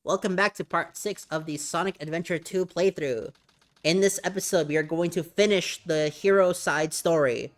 Welcome back to part 6 of the Sonic Adventure 2 playthrough. In this episode, we are going to finish the hero side story.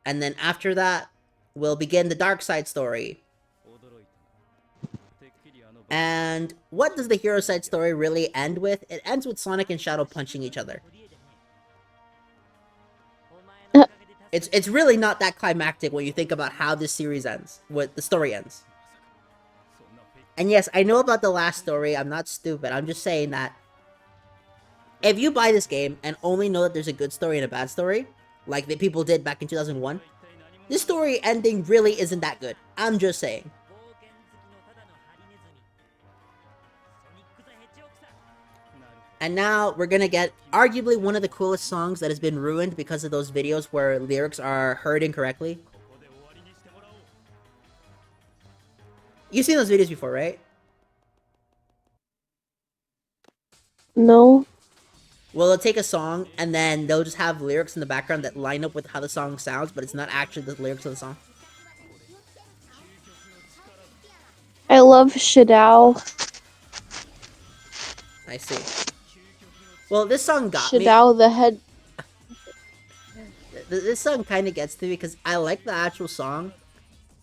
And then after that, we'll begin the dark side story. And what does the hero side story really end with? It ends with Sonic and Shadow punching each other. It's really not that climactic when you think about how this series ends, what the story ends. And yes, I know about the last story, I'm not stupid, I'm just saying that if you buy this game and only know that there's a good story and a bad story, like the people did back in 2001, this story ending really isn't that good. I'm just saying. And now we're gonna get arguably one of the coolest songs that has been ruined because of those videos where lyrics are heard incorrectly. You've seen those videos before, right? No. Well, they'll take a song and then they'll just have lyrics in the background that line up with how the song sounds, but it's not actually the lyrics of the song. I love Shadow. I see. Well, this song got me. Shadow the head. This song kind of gets to me because I like the actual song.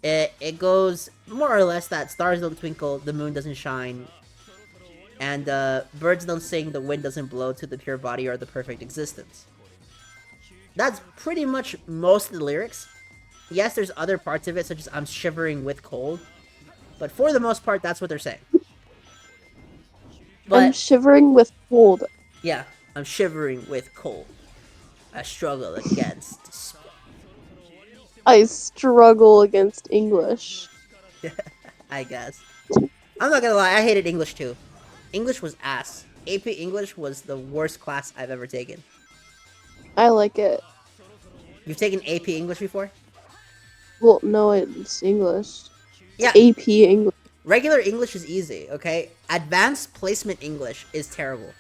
It goes more or less that stars don't twinkle, the moon doesn't shine, and birds don't sing, the wind doesn't blow to the pure body or the perfect existence. That's pretty much most of the lyrics. Yes, there's other parts of it, such as I'm shivering with cold, but for the most part, that's what they're saying. I'm shivering with cold. Yeah, I'm shivering with cold. I struggle against despair. I struggle against English. I guess. I'm not gonna lie, I hated English too. English was ass. AP English was the worst class I've ever taken. I like it. You've taken AP English before? Well, no, it's English. Yeah. It's AP English. Regular English is easy, okay? Advanced Placement English is terrible.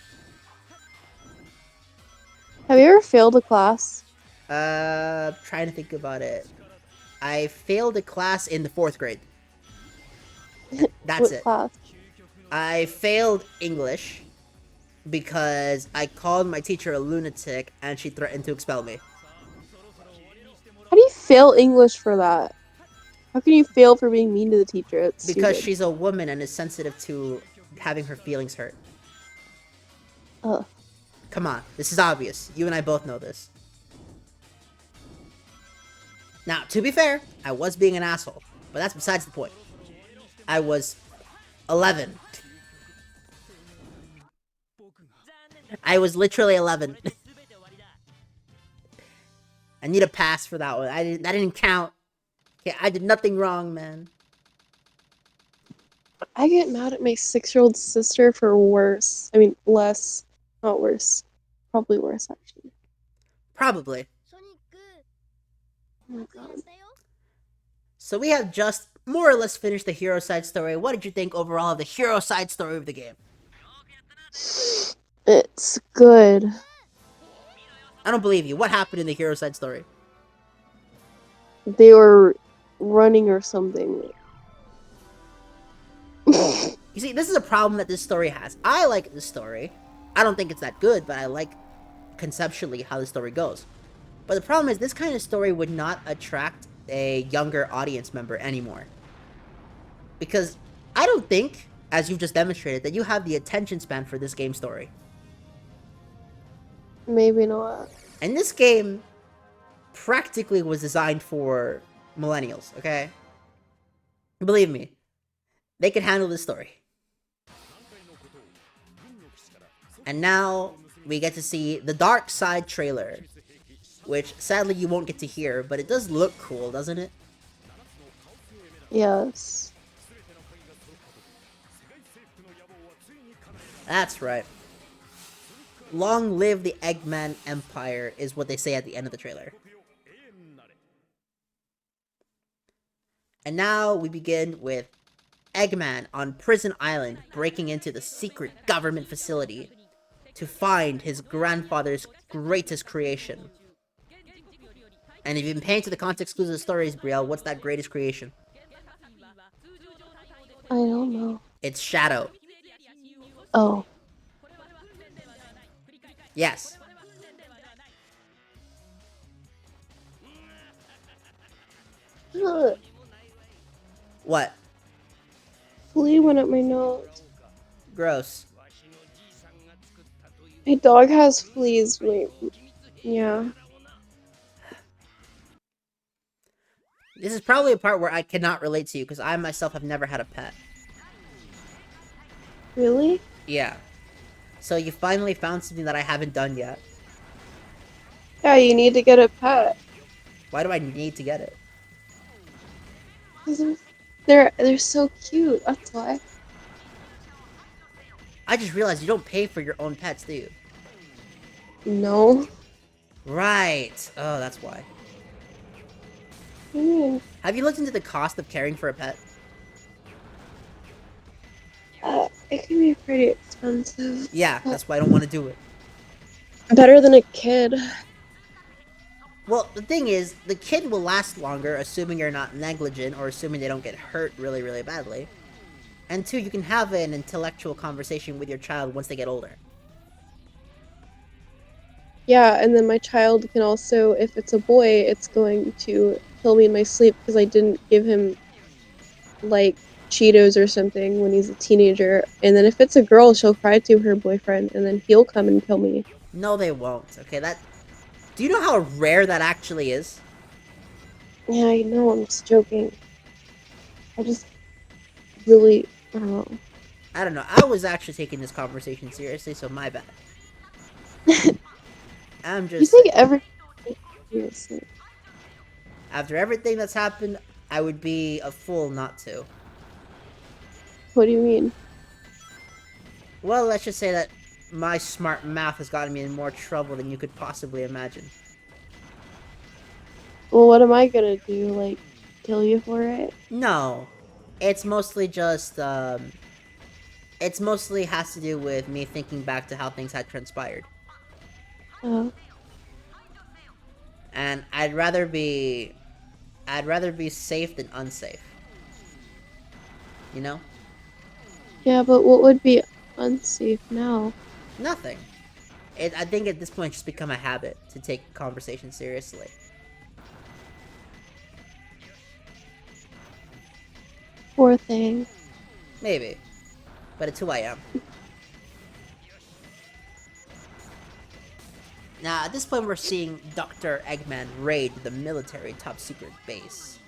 Have you ever failed a class? Trying to think about it. I failed a class in the 4th grade. That's what it. Class? I failed English because I called my teacher a lunatic and she threatened to expel me. How do you fail English for that? How can you fail for being mean to the teacher? It's because stupid. she's a woman and is sensitive to having her feelings hurt. Ugh. Come on, this is obvious. You and I both know this. Now, to be fair, I was being an asshole, but that's besides the point. I was 11. I was literally 11. I need a pass for that one. That didn't count. Okay, I did nothing wrong, man. I get mad at my 6-year-old sister for worse. I mean, less. Not worse. Probably worse, actually. Probably. Oh my god. So we have just more or less finished the hero side story. What did you think overall of the hero side story of the game? It's good. I don't believe you. What happened in the hero side story? They were running or something. You see, this is a problem that this story has. I like this story. I don't think it's that good, but I like conceptually how the story goes. But the problem is, this kind of story would not attract a younger audience member anymore. Because I don't think, as you've just demonstrated, that you have the attention span for this game story. Maybe not. And this game practically was designed for millennials, okay? Believe me, they can handle this story. And now we get to see the Dark Side trailer, which sadly you won't get to hear, but it does look cool, doesn't it? Yes. That's right. Long live the Eggman Empire is what they say at the end of the trailer. And now we begin with Eggman on Prison Island breaking into the secret government facility to find his grandfather's greatest creation. And if you've been paying to the context clues of the stories, Brielle, what's that greatest creation? I don't know. It's Shadow. Oh. Yes. Ugh, What? flea went up my nose. Gross. My dog has fleas. Wait, yeah. This is probably a part where I cannot relate to you because I myself have never had a pet. Really? Yeah. So you finally found something that I haven't done yet. Yeah, you need to get a pet. Why do I need to get it? 'Cause they're so cute. That's why. I just realized you don't pay for your own pets, do you? No. Right. Oh, that's why. What do you mean? Have you looked into the cost of caring for a pet? It can be pretty expensive. Yeah, But that's why I don't want to do it. better than a kid. Well, the thing is, the kid will last longer, assuming you're not negligent or assuming they don't get hurt really, really badly. And two, you can have an intellectual conversation with your child once they get older. Yeah, and then my child can also, if it's a boy, it's going to kill me in my sleep because I didn't give him like Cheetos or something when he's a teenager. And then if it's a girl, she'll cry to her boyfriend and then he'll come and kill me. No, they won't. Okay, that. Do you know how rare that actually is? Yeah, I know, I'm just joking. I just really, I don't know. I don't know. I was actually taking this conversation seriously, so my bad. I'm You just think saying. every seriously. After everything that's happened, I would be a fool not to. What do you mean? Well, let's just say that my smart math has gotten me in more trouble than you could possibly imagine. Well, what am I gonna do? Like, kill you for it? No. It's mostly just, it's mostly has to do with me thinking back to how things had transpired. Uh, And I'd rather be safe than unsafe. You know? yeah, but what would be unsafe now? Nothing. I think at this point it's just become a habit to take conversation seriously. Poor thing. Maybe. But it's who I am. Now, at this point, we're seeing Dr. Eggman raid the military top secret base.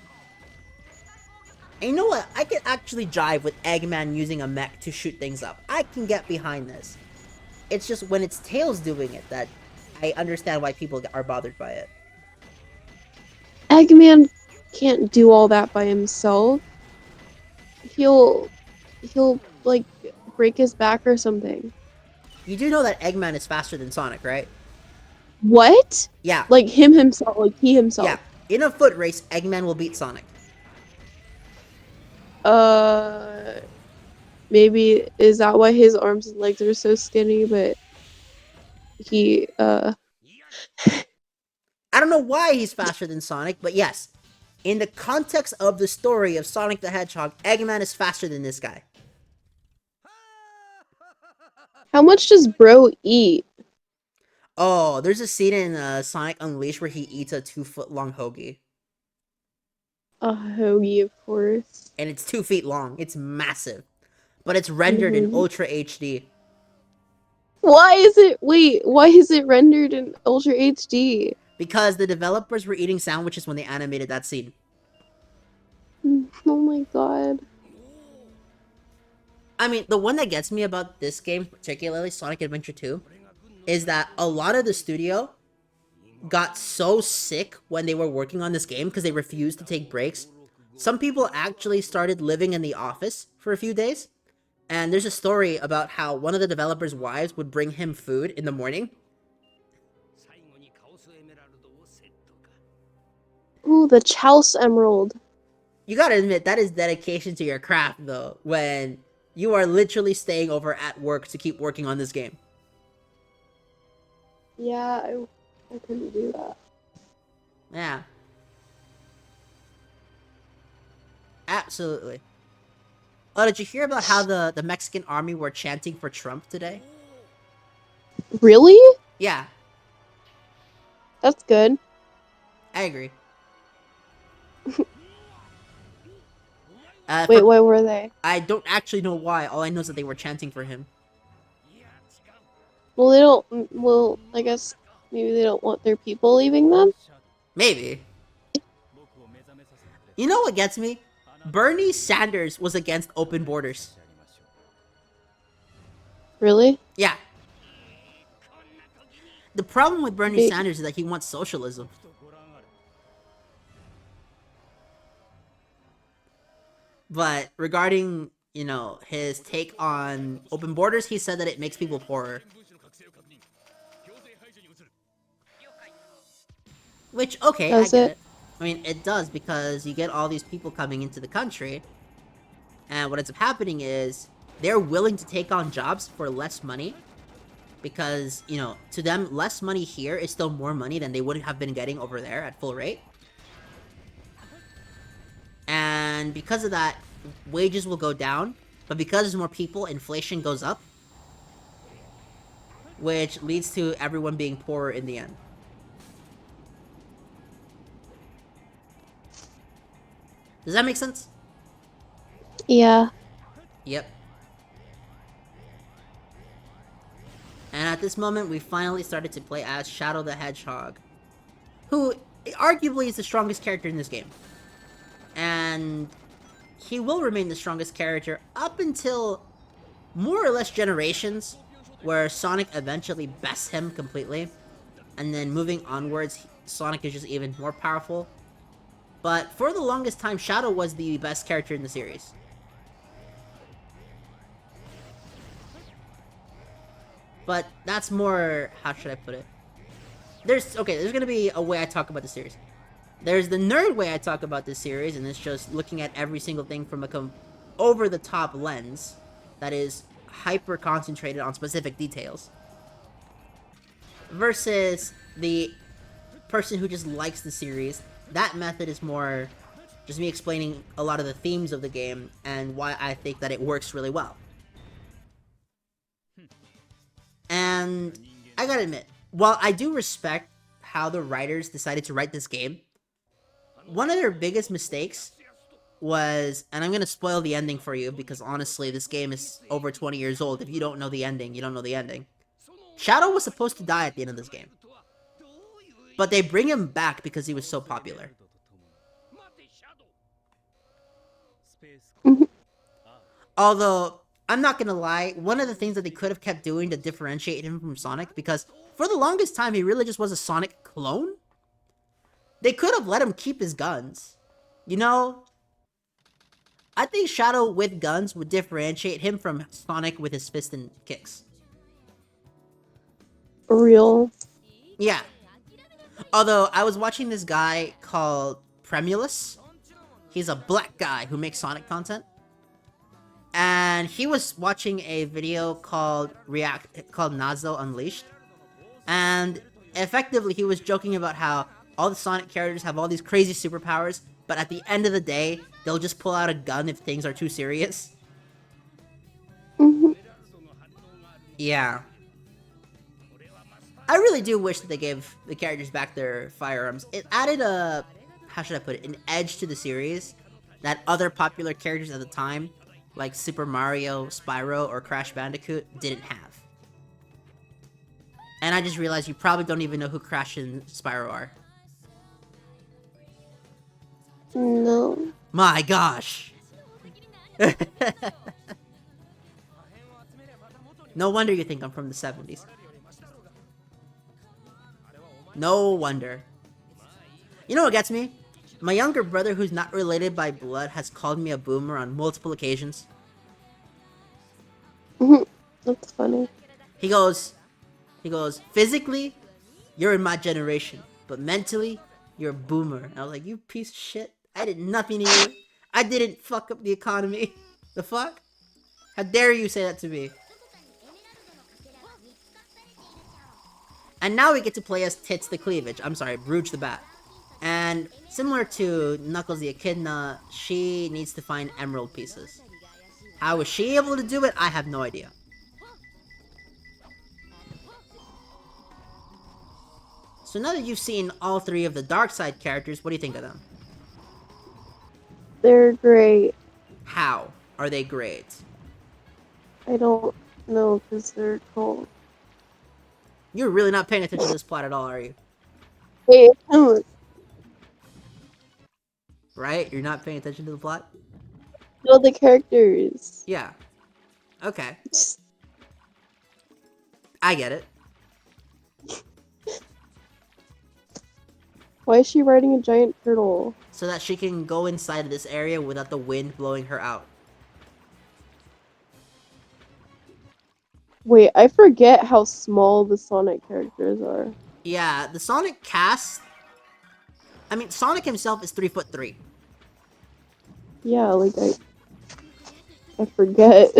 And you know what? I can actually jive with Eggman using a mech to shoot things up. I can get behind this. It's just when it's Tails doing it that I understand why people are bothered by it. Eggman can't do all that by himself. He'll he'll like break his back or something. You do know that Eggman is faster than Sonic, right? What? Yeah, Like him himself, like he yeah. himself. In a foot race, Eggman will beat Sonic. Uh, maybe is that why his arms and legs are so skinny? But he I don't know why he's faster than Sonic, but yes. In the context of the story of Sonic the Hedgehog, Eggman is faster than this guy. how much does bro eat? Oh, there's a scene in Sonic Unleashed where he eats a 2 foot long hoagie. A hoagie, of course. And it's 2 feet long. It's massive. But it's rendered in Mhm. Ultra HD. Why is it? Wait, why is it rendered in Ultra HD? Because the developers were eating sandwiches when they animated that scene. Oh my god. I mean, the one that gets me about this game, particularly Sonic Adventure 2, is that a lot of the studio got so sick when they were working on this game because they refused to take breaks. Some people actually started living in the office for a few days. And there's a story about how one of the developers' wives would bring him food in the morning. Ooh, the Chouse Emerald. You gotta admit, that is dedication to your craft, though, when you are literally staying over at work to keep working on this game. Yeah, I couldn't do that. Yeah, absolutely. Oh, did you hear about how the Mexican army were chanting for Trump today? Really? Yeah, That's good. I agree. Wait, For why were they? I don't actually know why. All I know is that they were chanting for him. Well, they don't. Well, I guess maybe they don't want their people leaving them. Maybe. You know what gets me? Bernie Sanders was against open borders. Really? Yeah. The problem with Bernie They, Sanders is that he wants socialism. But regarding, his take on open borders, he said that it makes people poorer. Which, okay, I does get it? it. I mean, it does because you get all these people coming into the country, and what ends up happening is they're willing to take on jobs for less money because, to them, less money here is still more money than they would have been getting over there at full rate. And because of that, wages will go down, but because there's more people, inflation goes up, which leads to everyone being poorer in the end. Does that make sense? Yeah. Yep. And at this moment, we finally started to play as Shadow the Hedgehog, who arguably is the strongest character in this game. And he will remain the strongest character up until more or less generations, where Sonic eventually bests him completely. And then moving onwards, Sonic is just even more powerful. But for the longest time, Shadow was the best character in the series. But that's more, how should I put it? There's gonna be a way I talk about the series. There's the nerd way I talk about this series, and it's just looking at every single thing from a over-the-top lens that is hyper-concentrated on specific details. Versus the person who just likes the series. That method is more just me explaining a lot of the themes of the game and why I think that it works really well. And I gotta admit, while I do respect how the writers decided to write this game, one of their biggest mistakes was, and I'm gonna spoil the ending for you because honestly, this game is over 20 years old. If you don't know the ending, you don't know the ending. Shadow was supposed to die at the end of this game, but they bring him back because he was so popular. Mhm. Although, I'm not gonna lie, one of the things that they could have kept doing to differentiate him from Sonic, because for the longest time he really just was a Sonic clone, they could have let him keep his guns. You know, I think Shadow with guns would differentiate him from Sonic with his fist and kicks. Real. Yeah. Although, I was watching this guy called Premulus. He's a black guy who makes Sonic content. And he was watching a video called Nazo Unleashed. And effectively, he was joking about how all the Sonic characters have all these crazy superpowers, but at the end of the day, they'll just pull out a gun if things are too serious. Mhm. Yeah. I really do wish that they gave the characters back their firearms. It added a, how should I put it, an edge to the series that other popular characters at the time, like Super Mario, Spyro, or Crash Bandicoot, didn't have. And I just realized you probably don't even know who Crash and Spyro are. No. My gosh! No wonder you think I'm from the 70s. No wonder. You know what gets me? My younger brother, who's not related by blood, has called me a boomer on multiple occasions. Mhm. That's funny. He goes, physically, you're in my generation, but mentally, you're a boomer. And I was like, you piece of shit. I did nothing to you. I didn't fuck up the economy. The fuck? How dare you say that to me? And now we get to play as Tits the Cleavage. I'm sorry, Bruge the Bat. And similar to Knuckles the Echidna, she needs to find emerald pieces. How was she able to do it? I have no idea. So now that you've seen all three of the dark side characters, what do you think of them? They're great. How are they great? I don't know because they're called. You're really not paying attention to this plot at all, are you? Wait, Right? You're not paying attention to the plot? know the characters. Yeah. Okay. I get it. Why is she riding a giant turtle? So that she can go inside of this area without the wind blowing her out. Wait, I forget how small the Sonic characters are. Yeah, the Sonic cast. I mean, Sonic himself is 3'3". Yeah, like I forget.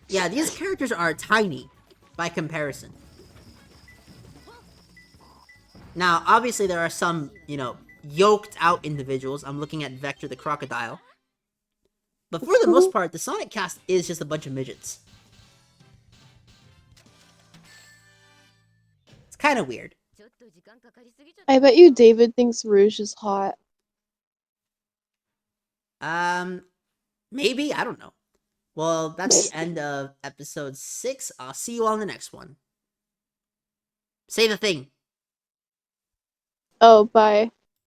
Yeah, these characters are tiny by comparison. Now, obviously, there are some, yoked out individuals. I'm looking at Vector the Crocodile. But for the most part, the Sonic cast is just a bunch of midgets. It's kind of weird. I bet you David thinks Rouge is hot. Um, maybe, I don't know. Well, that's the end of episode 6. I'll see you on the next one. Say the thing. Oh, bye.